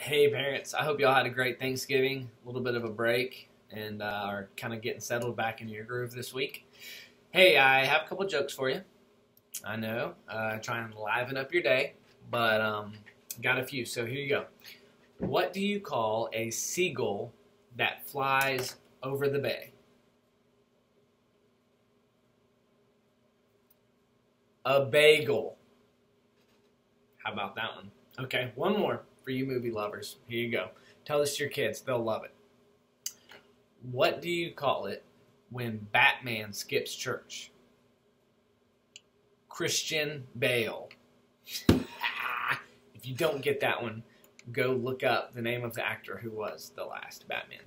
Hey parents, I hope y'all had a great Thanksgiving, a little bit of a break, and are kind of getting settled back into your groove this week. Hey, I have a couple jokes for you. I know, try and liven up your day, but got a few, so here you go. What do you call a seagull that flies over the bay? A bagel. How about that one? Okay, one more for you movie lovers. Here you go. Tell this to your kids, they'll love it. What do you call it when Batman skips church? Christian Bale. If you don't get that one, go look up the name of the actor who was the last Batman,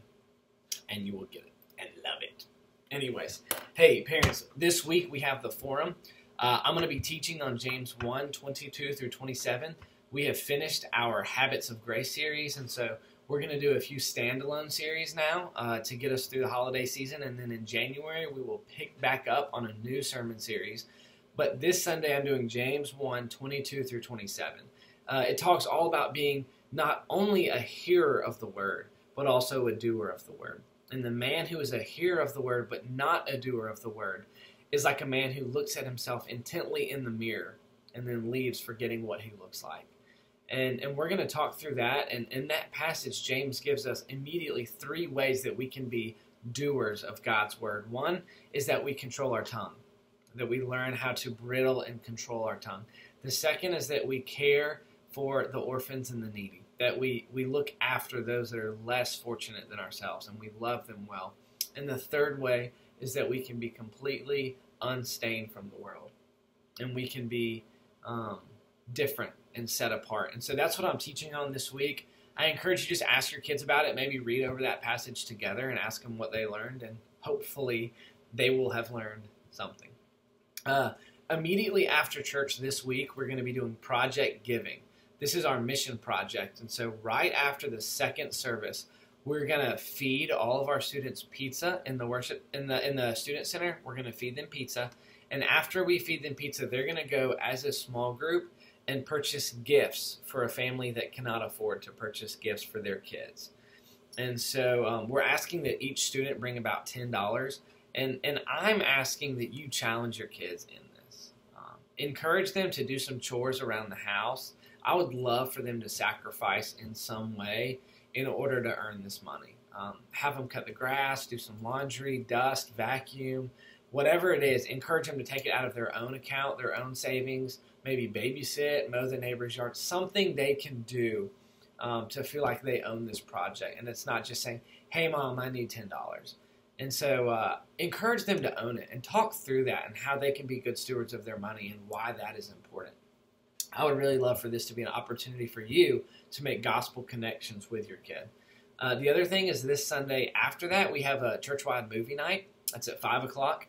and you will get it and love it. Anyways, hey parents, this week we have the forum. I'm going to be teaching on James 1:22 through 27. We have finished our Habits of Grace series, and so we're going to do a few standalone series now to get us through the holiday season, and then in January we will pick back up on a new sermon series. But this Sunday I'm doing James 1:22 through 27. It talks all about being not only a hearer of the word, but also a doer of the word. And the man who is a hearer of the word, but not a doer of the word, is like a man who looks at himself intently in the mirror and then leaves forgetting what he looks like. And we're going to talk through that. And in that passage, James gives us immediately three ways that we can be doers of God's word. One is that we control our tongue, that we learn how to bridle and control our tongue. The second is that we care for the orphans and the needy, that we look after those that are less fortunate than ourselves and we love them well. And the third way is that we can be completely unstained from the world and we can be different and set apart. And so that's what I'm teaching on this week. I encourage you just ask your kids about it, maybe read over that passage together and ask them what they learned, and hopefully they will have learned something. Immediately after church this week, we're going to be doing Project Giving. This is our mission project, and so right after the second service, we're going to feed all of our students pizza in the student center. We're going to feed them pizza, and after we feed them pizza, they're going to go as a small group and purchase gifts for a family that cannot afford to purchase gifts for their kids. And so we're asking that each student bring about $10, and I'm asking that you challenge your kids in this. Encourage them to do some chores around the house. I would love for them to sacrifice in some way in order to earn this money. Have them cut the grass, do some laundry, dust, vacuum, whatever it is. Encourage them to take it out of their own account, their own savings, maybe babysit, mow the neighbor's yard, something they can do to feel like they own this project. And it's not just saying, hey mom, I need $10. And so encourage them to own it and talk through that and how they can be good stewards of their money and why that is important. I would really love for this to be an opportunity for you to make gospel connections with your kid. The other thing is this Sunday after that, we have a church-wide movie night. That's at 5 o'clock.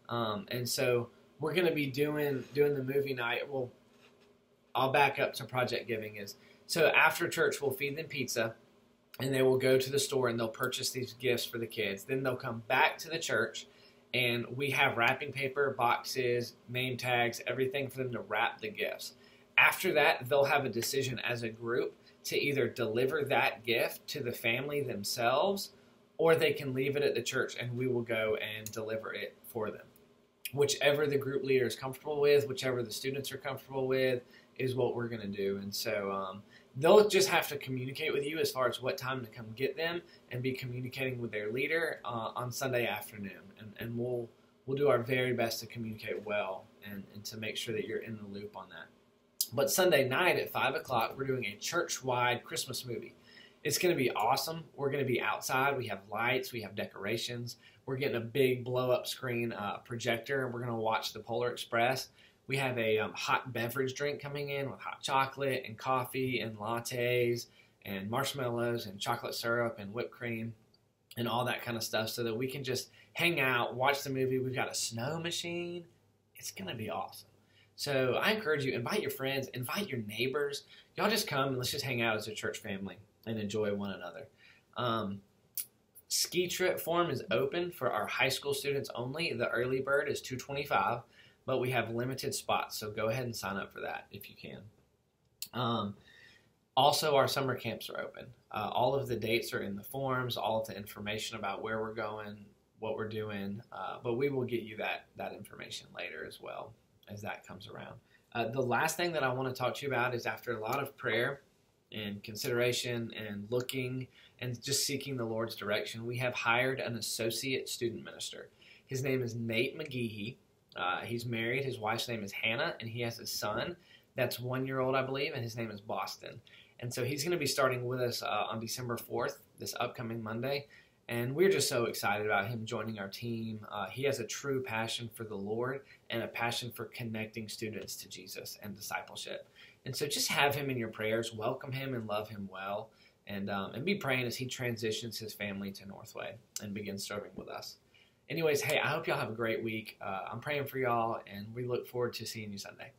And so we're going to be doing the movie night. Well, I'll back up to Project Giving. So after church, we'll feed them pizza, and they will go to the store and they'll purchase these gifts for the kids. Then they'll come back to the church, and we have wrapping paper, boxes, name tags, everything for them to wrap the gifts. After that, they'll have a decision as a group to either deliver that gift to the family themselves, or they can leave it at the church and we will go and deliver it for them. Whichever the group leader is comfortable with, whichever the students are comfortable with, is what we're going to do. And so they'll just have to communicate with you as far as what time to come get them and be communicating with their leader on Sunday afternoon. And we'll do our very best to communicate well and to make sure that you're in the loop on that. But Sunday night at 5 o'clock, we're doing a church-wide Christmas movie. It's going to be awesome. We're going to be outside. We have lights. We have decorations. We're getting a big blow-up screen projector, and we're going to watch the Polar Express. We have a hot beverage drink coming in with hot chocolate and coffee and lattes and marshmallows and chocolate syrup and whipped cream and all that kind of stuff so that we can just hang out, watch the movie. We've got a snow machine. It's going to be awesome. So I encourage you, invite your friends, invite your neighbors. Y'all just come and let's just hang out as a church family and enjoy one another. Ski trip form is open for our high school students only. The early bird is $225, but we have limited spots, so go ahead and sign up for that if you can. Also, our summer camps are open. All of the dates are in the forms, all of the information about where we're going, what we're doing, but we will get you that information later as well as that comes around. The last thing that I want to talk to you about is, after a lot of prayer and consideration and looking and just seeking the Lord's direction, we have hired an associate student minister. His name is Nate McGehee. He's married. His wife's name is Hannah, and he has a son that's 1 year old, I believe, and his name is Boston. And so he's going to be starting with us on December 4th, this upcoming Monday. And we're just so excited about him joining our team. He has a true passion for the Lord and a passion for connecting students to Jesus and discipleship. And so just have him in your prayers, welcome him and love him well, and be praying as he transitions his family to Northway and begins serving with us. Anyways, hey, I hope y'all have a great week. I'm praying for y'all, and we look forward to seeing you Sunday.